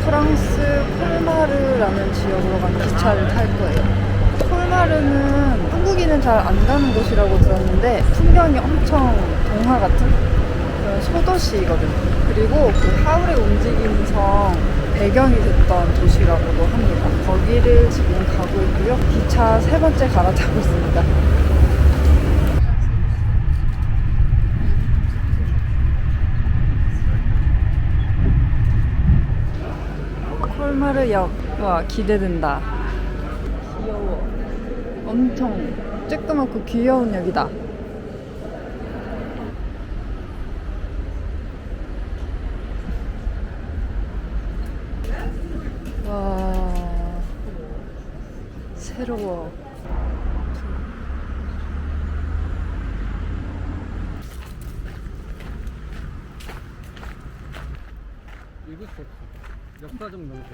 프랑스 콜마르라는 지역으로 가는 기차를 탈 거예요. 콜마르는 한국인은 잘 안 가는 곳이라고 들었는데 풍경이 엄청 동화 같은 그런 소도시거든요. 그리고 그 하울의 움직이는 성 배경이 됐던 도시라고도 합니다. 거기를 지금 가고 있고요. 기차 세 번째 갈아타고 있습니다. 콜마르역. 와, 기대된다. 귀여워. 엄청 쬐끄맣고 귀여운 역이다. 와, 새로워. 이곳 역사적 명소.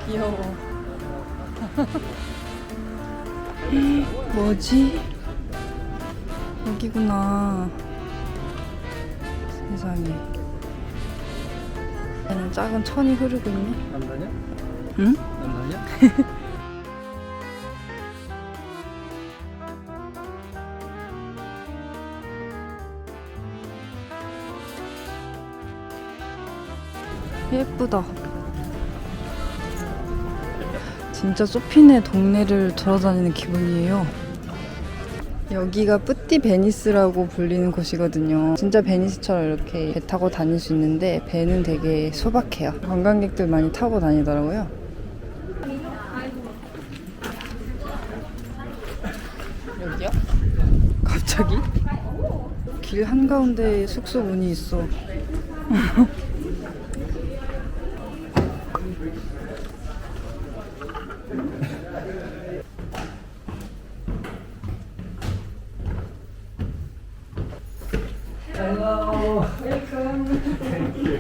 귀여워. 뭐지? 여기구나. 세상에. 얘는 작은 천이 흐르고 있네. 남자냐? 응? 남자냐? 예쁘다. 진짜 소피네 동네를 돌아다니는 기분이에요. 여기가 뿌띠 베니스라고 불리는 곳이거든요. 진짜 베니스처럼 이렇게 배 타고 다닐 수 있는데 배는 되게 소박해요. 관광객들 많이 타고 다니더라고요. 여기요? 갑자기? 길 한가운데에 숙소 문이 있어. Hello. Welcome. Thank you.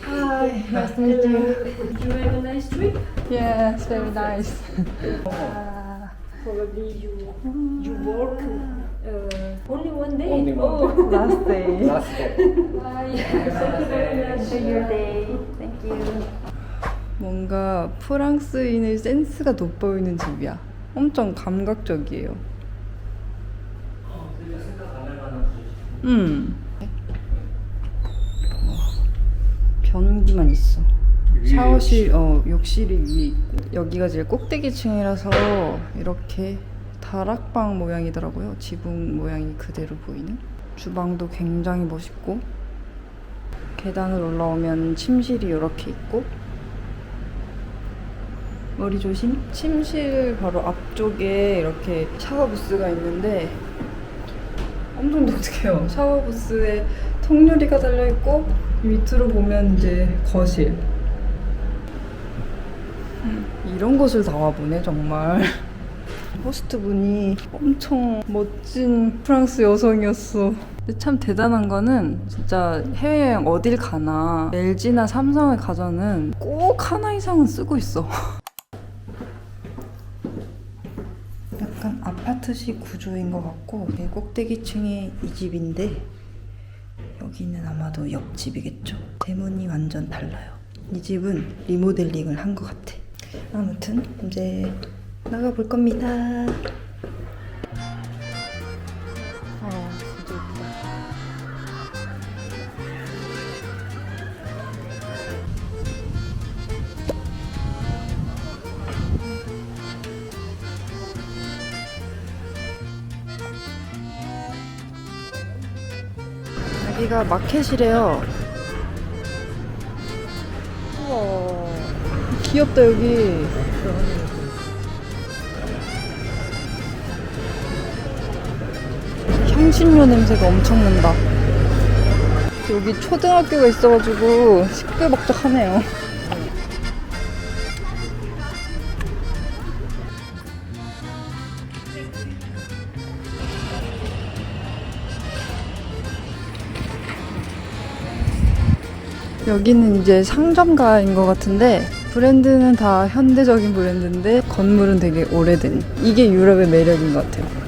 Hi, nice to meet you. Did you have a nice trip? Yes, very nice. Probably you work only one day. Only one Oh. Last day. Last day. Bye. Thank you very much. Enjoy your day. Thank you. 뭔가 프랑스인의 센스가 돋보이는 집이야. 엄청 감각적이에요. 변기만 있어. 샤워실, 욕실이 위에 있고. 여기가 제일 꼭대기층이라서 이렇게 다락방 모양이더라고요. 지붕 모양이 그대로 보이는. 주방도 굉장히 멋있고, 계단을 올라오면 침실이 이렇게 있고, 머리 조심. 침실 바로 앞쪽에 이렇게 샤워 부스가 있는데 엄청 독특해요. 샤워 부스에 통유리가 달려있고 밑으로 보면 이제 거실. 이런 곳을 다 와보네 정말. 호스트분이 엄청 멋진 프랑스 여성이었어. 근데 참 대단한 거는 진짜 해외여행 어딜 가나 LG나 삼성을 가서는 꼭 하나 이상은 쓰고 있어. 약간 아파트식 구조인 것 같고, 꼭대기층에 이 집인데 여기는 아마도 옆집이겠죠. 대문이 완전 달라요. 이 집은 리모델링을 한 것 같아. 아무튼 이제 나가볼 겁니다. 진짜 예쁘다. 여기가 마켓이래요. 우와, 귀엽다 여기. 향신료 냄새가 엄청 난다. 여기 초등학교가 있어가지고 시끌벅적하네요. 여기는 이제 상점가인 것 같은데 브랜드는 다 현대적인 브랜드인데 건물은 되게 오래된, 이게 유럽의 매력인 것 같아요.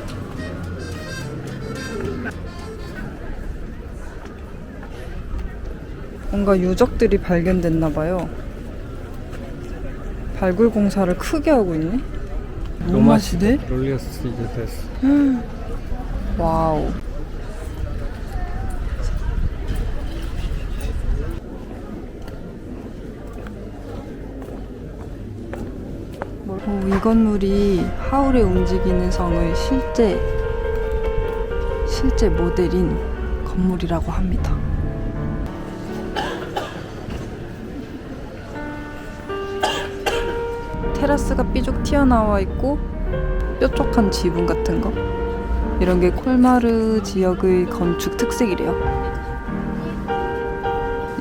뭔가 유적들이 발견됐나 봐요. 발굴 공사를 크게 하고 있네. 로마 시대? 롤리어스 시대 됐어. 와우. 이 건물이 하울의 움직이는 성의 실제 모델인 건물이라고 합니다. 테라스가 삐죽 튀어나와 있고 뾰족한 지붕 같은 거, 이런 게 콜마르 지역의 건축 특색이래요.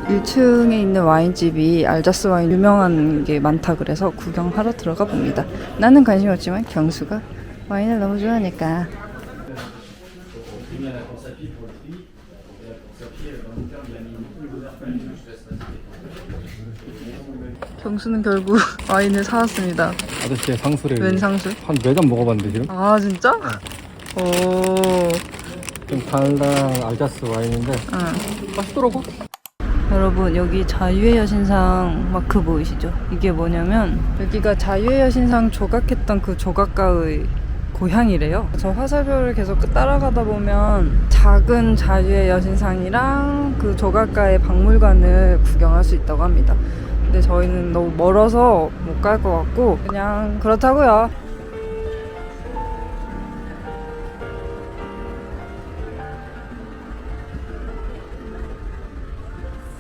1층에 있는 와인집이 알자스 와인 유명한 게 많다 그래서 구경하러 들어가 봅니다. 나는 관심이 없지만 경수가 와인을 너무 좋아하니까. 경수는 결국 와인을 사왔습니다. 아저씨의 상수래. 웬 상수? 한 4잔 먹어봤는데 지금? 아 진짜? 오. 좀 달달한 알자스 와인인데 맛있더라고. 여러분 여기 자유의 여신상 마크 보이시죠? 이게 뭐냐면 여기가 자유의 여신상 조각했던 그 조각가의 고향이래요. 저 화살표를 계속 따라가다 보면 작은 자유의 여신상이랑 그 조각가의 박물관을 구경할 수 있다고 합니다. 근데 저희는 너무 멀어서 못 갈 것 같고 그냥 그렇다고요.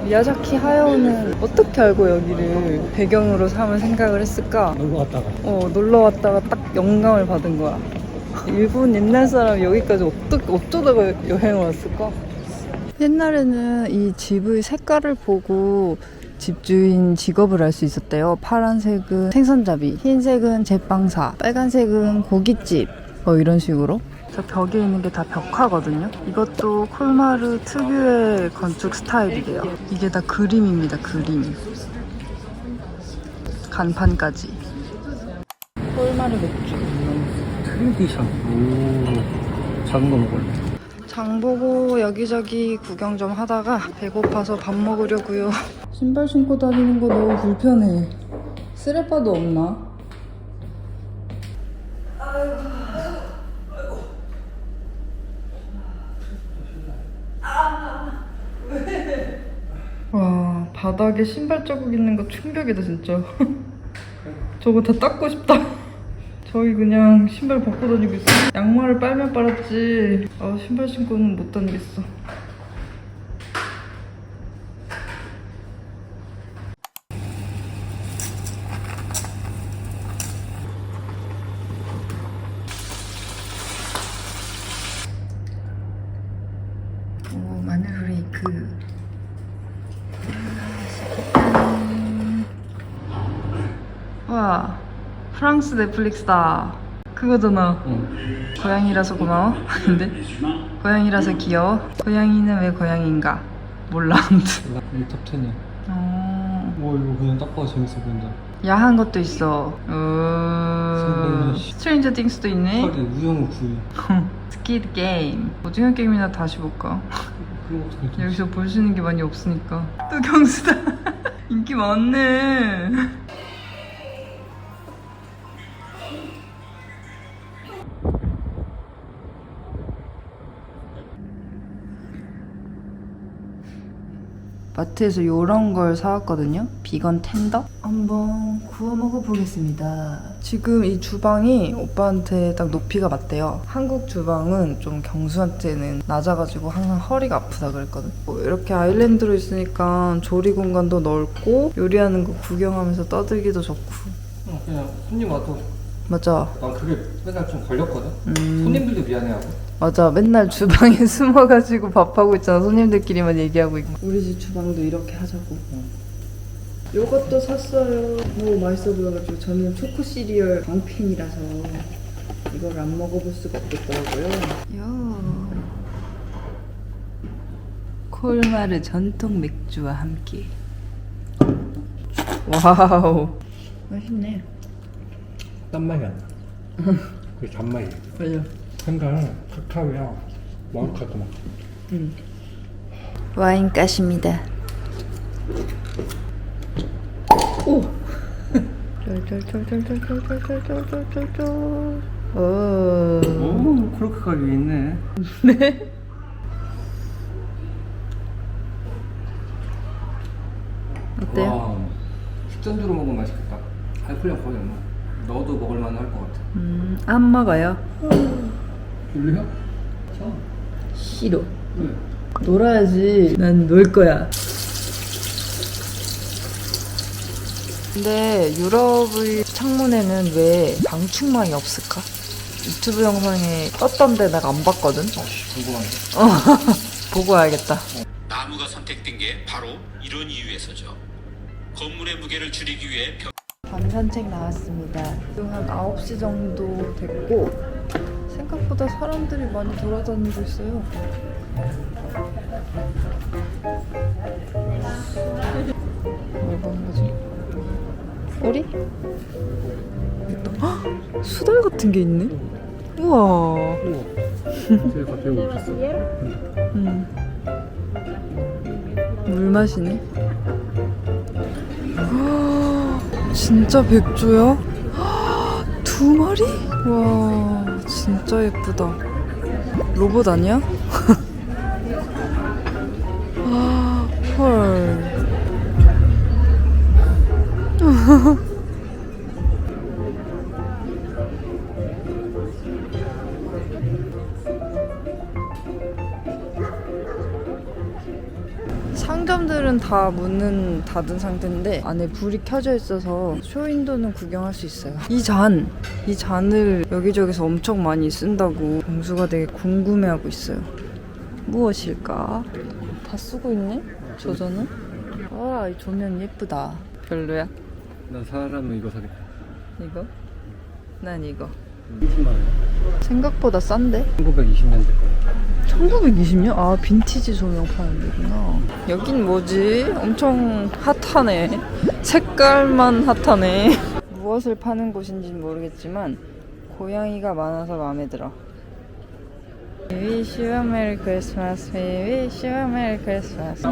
미야자키 하야오는 어떻게 알고 여기를 배경으로 삼을 생각을 했을까? 놀러 갔다가. 놀러 왔다가 딱 영감을 받은 거야. 일본 옛날 사람 여기까지 어쩌다가 여행을 왔을까? 옛날에는 이 집의 색깔을 보고 집주인 직업을 알 수 있었대요. 파란색은 생선잡이, 흰색은 제빵사, 빨간색은 고깃집, 뭐 이런 식으로. 저 벽에 있는 게 다 벽화거든요. 이것도 콜마르 특유의 건축 스타일이래요. 이게 다 그림입니다. 그림. 간판까지. 콜마르 맥주. 트레디션. 오, 작은 거 먹을래. 장 보고 여기저기 구경 좀 하다가 배고파서 밥 먹으려고요. 신발 신고 다니는 거 너무 불편해. 쓰레빠도 없나? 와, 바닥에 신발 자국 있는 거 충격이다 진짜. 저거 다 닦고 싶다. 저희 그냥 신발 벗고 다니고 있어. 양말을 빨면 빨았지. 신발 신고는 못 다니겠어. 오, 마늘 후레이크. 와, 프랑스 넷플릭스다. 그거잖아. 응. 고양이라서 고마워? 근데 고양이라서 귀여워? 고양이는 왜 고양이인가? 몰라. 아무튼. 이게 탑 10이야. 이거 그냥 딱 봐도 재밌어 보인다. 야한 것도 있어. 스트레인저 스트레인저 띵스도 있네. 팔이 우영우 구이. 스퀴드 게임. 오징어 게임이나 다시 볼까? 그런 것도 괜찮아. 여기서 볼 수 있는 게 많이 없으니까. 또 경수다. 인기 많네. 마트에서 이런 걸 사왔거든요. 비건 텐더? 한번 구워 먹어보겠습니다. 지금 이 주방이 오빠한테 딱 높이가 맞대요. 한국 주방은 좀 경수한테는 낮아가지고 항상 허리가 아프다 그랬거든. 이렇게 아일랜드로 있으니까 조리 공간도 넓고 요리하는 거 구경하면서 떠들기도 좋고. 그냥 손님 와도 맞아. 난 그게 맨날 좀 걸렸거든. 손님들도 미안해하고. 맞아. 맨날 주방에 숨어가지고 밥하고 있잖아. 손님들끼리만 얘기하고 있고. 우리 집 주방도 이렇게 하자고. 요것도 샀어요. 너무 맛있어 보여가지고 저는 초코 시리얼 광팬이라서 이걸 안 먹어볼 수가 없겠더라고요. 콜마르 전통 맥주와 함께. 와우. 맛있네. 딴 맛이 안 나. 그게 단맛이야. 맞아. 생각은 카카오야. 완카도 와인 가십니다. 오. 쫄쫄쫄쫄쫄쫄쫄쫄쫄쫄쫄. 오. 오, 코르크 가게 있네. 네. 어때요? 와, 식전주로 먹으면 맛있겠다. 알코올량 거의 안 나. 너도 먹을만 할 것 같아. 안 먹어요. 별로야? 싫어. 왜? 놀아야지. 난 놀 거야. 근데 유럽의 창문에는 왜 방충망이 없을까? 유튜브 영상에 떴던데 내가 안 봤거든? 궁금하네. 보고 와야겠다. 나무가 선택된 게 바로 이런 이유에서죠. 건물의 무게를 줄이기 위해 밤 산책 나왔습니다. 지금 한 9시 정도 됐고 생각보다 사람들이 많이 돌아다니고 있어요. 뭘 보는 거지? 오리? 헉! 수달 같은 게 있네? 우와. 제가 배우고 있었어. 물 마시네. 진짜 백조야? 2마리? 와, 진짜 예쁘다. 로봇 아니야? 아, 헐. 상점들은 다 문은 닫은 상태인데 안에 불이 켜져 있어서 쇼윈도는 구경할 수 있어요. 이 잔을 여기저기서 엄청 많이 쓴다고 동수가 되게 궁금해하고 있어요. 무엇일까? 다 쓰고 있네? 조전은? 와, 이 조명 예쁘다. 별로야? 난 사람은 이거 사겠다. 이거? 난 이거. 20만 원. 생각보다 싼데? 1920년대 거. 1920년? 아, 빈티지 조명 파는 데구나. 여긴 뭐지? 엄청 핫하네. 색깔만 핫하네. 무엇을 파는 곳인지는 모르겠지만 고양이가 많아서 마음에 들어. We wish you a Merry Christmas. We wish you a Merry Christmas.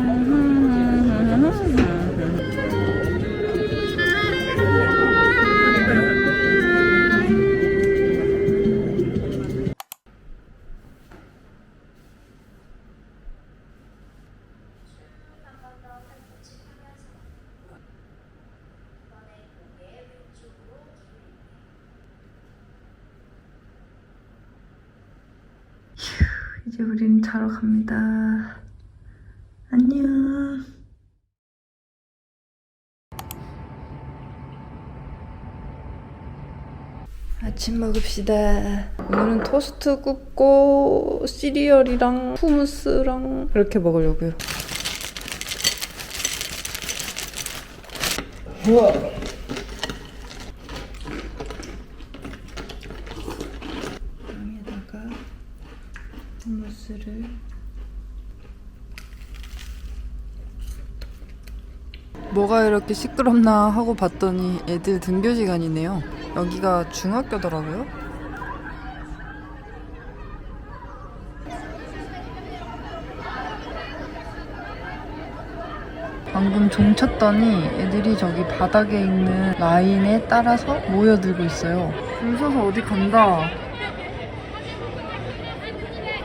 이제 우리는 자러 갑니다. 안녕. 아침 먹읍시다. 오늘은 토스트 굽고 시리얼이랑 후무스랑 이렇게 먹으려고요. 우와. 여기다가 후무스를 뭐가 이렇게 시끄럽나 하고 봤더니 애들 등교 시간이네요. 여기가 중학교더라고요. 방금 종 쳤더니 애들이 저기 바닥에 있는 라인에 따라서 모여들고 있어요. 줄 서서 어디 간다.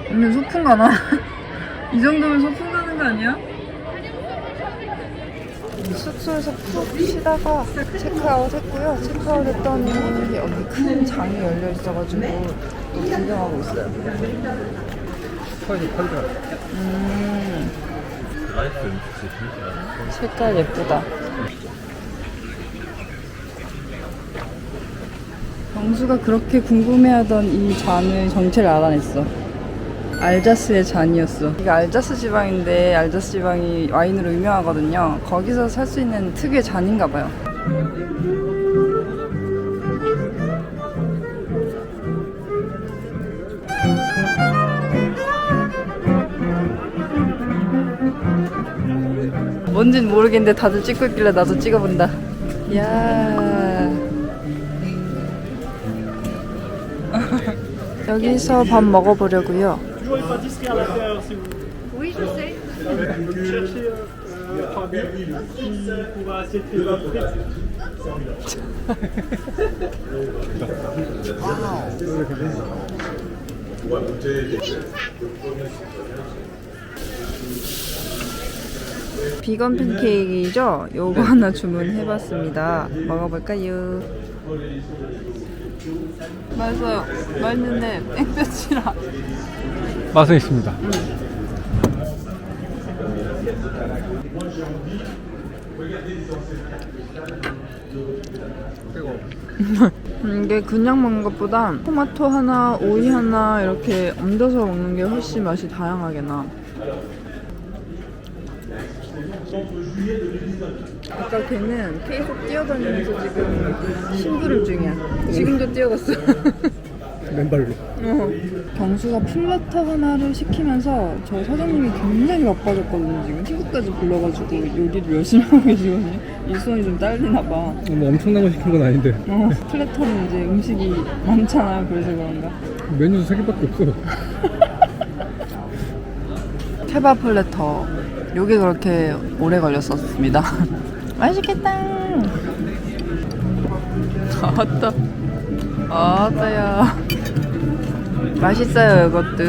오늘 소풍 가나? 이 정도면 소풍 가는 거 아니야? 숙소에서 푹 쉬다가 체크아웃 했고요. 체크아웃 했더니 여기 큰 장이 열려 있어가지고 또 구경하고 있어요. 색깔 예쁘다. 경수가 그렇게 궁금해하던 이 잔의 정체를 알아냈어. 알자스의 잔이었어. 이게 알자스 지방인데 알자스 지방이 와인으로 유명하거든요. 거기서 살 수 있는 특유의 잔인가 봐요. 뭔진 모르겠는데 다들 찍고 있길래 나도 찍어본다. 이야. 여기서 밥 먹어보려고요. Oui, je sais. Cherchez 3000 pour assiette et 비건 팬케이크이죠? 요거 하나 주문해봤습니다. 먹어볼까요? 맛있어요. 맛있는데 땡볕이라. 맛은 있습니다. 이게 그냥 먹는 것보다 토마토 하나, 오이 하나 이렇게 얹어서 먹는 게 훨씬 맛이 다양하게 나. 아까 걔는 계속 뛰어다니면서 지금 심부름 중이야. 지금도 뛰어갔어. 맨발로. 경수가 플래터 하나를 시키면서 저 사장님이 굉장히 바빠졌거든요. 지금 친구까지 불러가지고 요리를 열심히 하고 계시거든요. 일손이 좀 딸리나 봐. 뭐 엄청난 거 시킨 건 아닌데 플래터는 이제 음식이 많잖아요. 그래서 그런가. 메뉴도 3개밖에 없어. 케밥 플래터. 요게 그렇게 오래 걸렸었습니다. 맛있겠다. 아따. 아따야. 맛있어요, 이것도.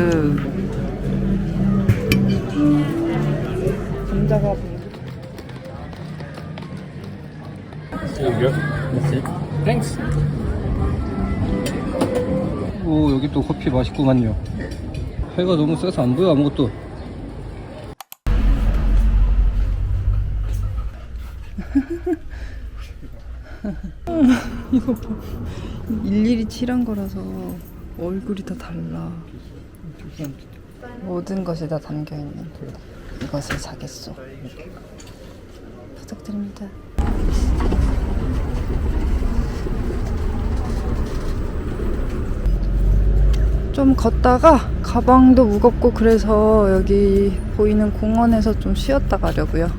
감자가 땡스. 오, 여기 또 커피 맛있구만요. 해가 너무 세서 안 보여 아무것도. 이거 봐. 일일이 칠한 거라서 얼굴이 다 달라. 모든 것이 다 담겨있는 이것을 사겠소. 부탁드립니다. 좀 걷다가 가방도 무겁고 그래서 여기 보이는 공원에서 좀 쉬었다 가려고요.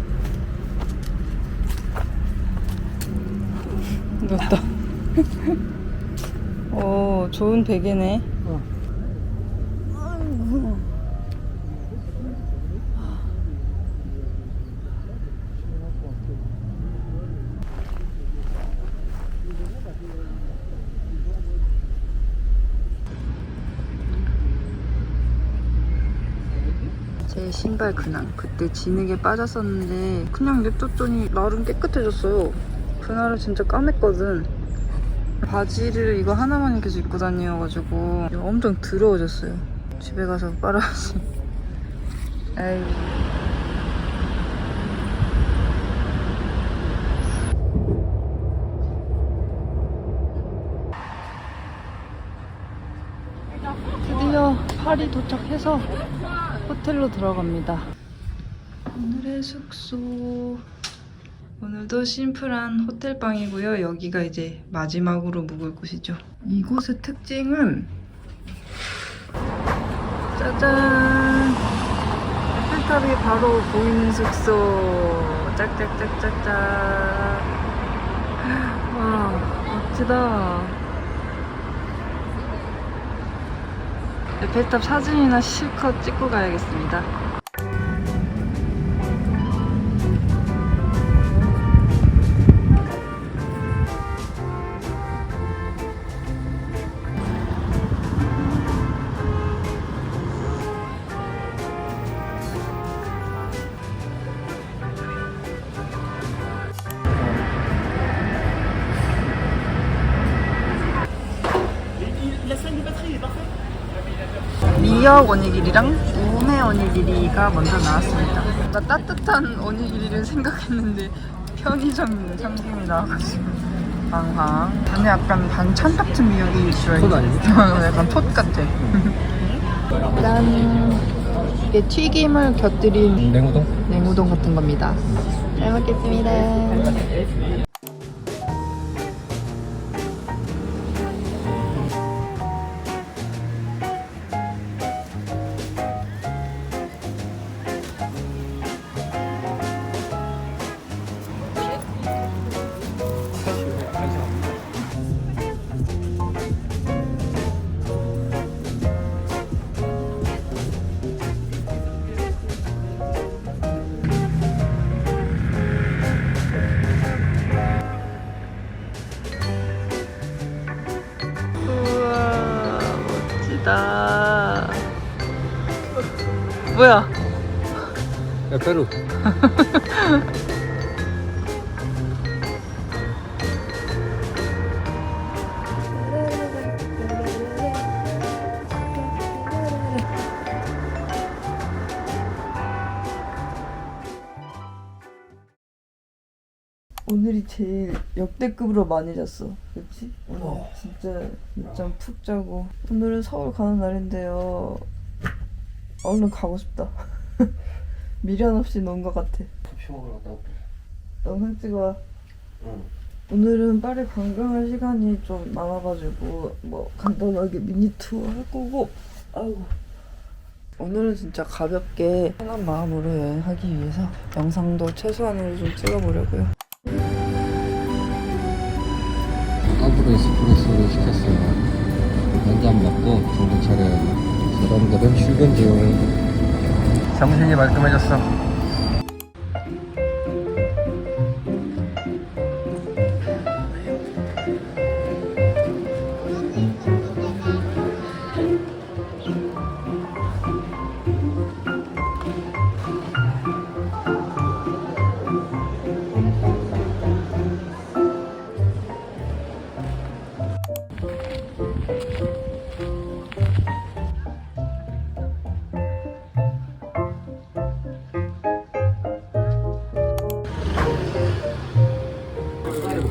누웠다. 좋은 베개네. 제 신발 근황. 그때 진흙에 빠졌었는데 그냥 냅뒀더니 나름 깨끗해졌어요. 그날은 진짜 까맸거든. 바지를 이거 하나만 계속 입고 다녀가지고 엄청 더러워졌어요. 집에 가서 빨아야지. 에이. 드디어 파리 도착해서 호텔로 들어갑니다. 오늘의 숙소. 오늘도 심플한 호텔방이고요. 여기가 이제 마지막으로 묵을 곳이죠. 이곳의 특징은 짜잔! 에펠탑이 바로 보이는 숙소. 짝짝짝짝짝. 와, 멋지다. 에펠탑 사진이나 실컷 찍고 가야겠습니다. 미역 오니기리랑 우메 오니기리가 먼저 나왔습니다. 뭔가 따뜻한 오니기리를 생각했는데 편의점 참기름이 나와가지고 아하. 안에 약간 반찬 같은 미역이 있어요. 톳 아니니? 약간 톳 같아. 일단 이게 튀김을 곁들인 냉우동? 냉우동 같은 겁니다. 잘 먹겠습니다. 우와, 멋지다. 뭐야? 야, 페루. 오늘이 제일 역대급으로 많이 잤어. 그치? 오늘 진짜 늦잠 푹 자고. 오늘은 서울 가는 날인데요. 얼른 가고 싶다. 미련 없이 논 것 같아. 커피 먹으러 갔다 올게. 영상 찍어. 응. 오늘은 파리 관광할 시간이 좀 남아가지고 뭐 간단하게 미니 투어 할 거고. 아이고. 오늘은 진짜 가볍게 편한 마음으로 여행하기 위해서 영상도 최소한으로 좀 찍어보려고요. 더블 에스프레소를 시켰어요. 한 잔 먹고 정신 차려야지. 사람들은 출근 중. 정신이 말끔해졌어.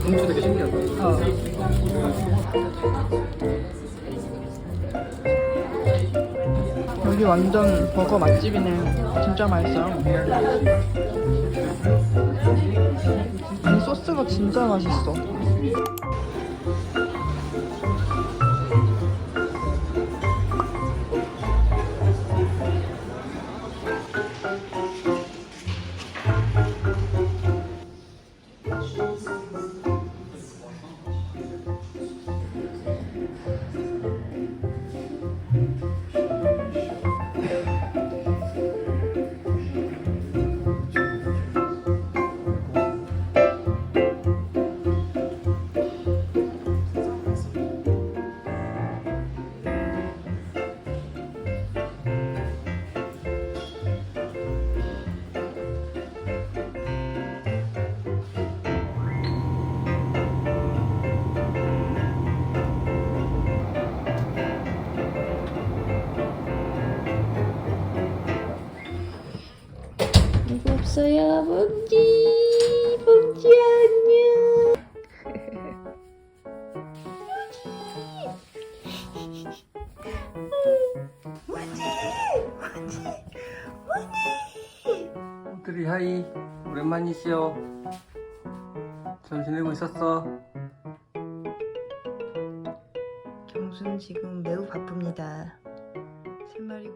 공주 되게 신기하다. 여기 완전 버거 맛집이네. 진짜 맛있어요. 이 소스가 진짜 맛있어. 이거 없어요, 봉지. 봉지 안녕. 들이 하이. 오랜만이시여. 잘 지내고 있었어? 경수는 지금 매우 바쁩니다. 3마리